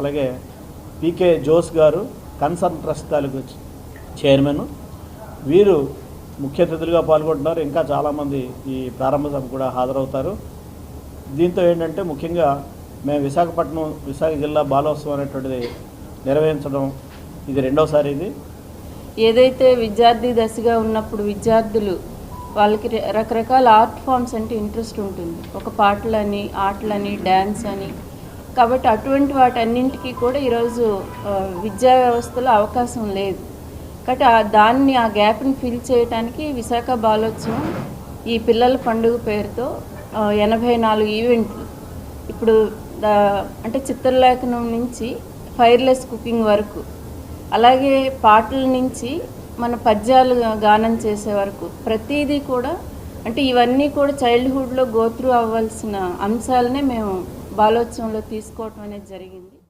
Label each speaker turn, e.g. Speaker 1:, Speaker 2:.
Speaker 1: అలాగే పీకే జోస్ గారు concern trust తాలూకు చైర్మన్, వీరు ముఖ్య అతిథులుగా పాల్గొంటున్నారు. ఇంకా చాలామంది ఈ ప్రారంభ సభ కూడా హాజరవుతారు. దీంతో ఏంటంటే ముఖ్యంగా మేము విశాఖ జిల్లా బాలోత్సవం అనేటువంటిది నిర్వహించడం ఇది రెండోసారి. ఇది
Speaker 2: ఏదైతే విద్యార్థి దశగా ఉన్నప్పుడు విద్యార్థులు వాళ్ళకి రకరకాల ఆర్ట్ ఫామ్స్ అంటే ఇంట్రెస్ట్ ఉంటుంది. ఒక పాటలని, ఆటలని, డ్యాన్స్ అని. కాబట్టి అటువంటి వాటన్నింటికి కూడా ఈరోజు విద్యా వ్యవస్థలో అవకాశం లేదు. కాబట్టి ఆ గ్యాప్ని ఫిల్ చేయడానికి విశాఖ బాలోత్సవం ఈ పిల్లల పండుగ పేరుతో 84 ఈవెంట్లు ఇప్పుడు అంటే చిత్రలేఖనం నుంచి ఫైర్లెస్ కుకింగ్ వరకు, అలాగే పాటల నుంచి మన పద్యాలు గానం చేసే వరకు ప్రతిదీ కూడా, అంటే ఇవన్నీ కూడా చైల్డ్హుడ్లో గోత్రూ అవ్వాల్సిన అంశాలనే మేము బాలోత్సవంలో తీసుకోవటం అనేది జరిగింది.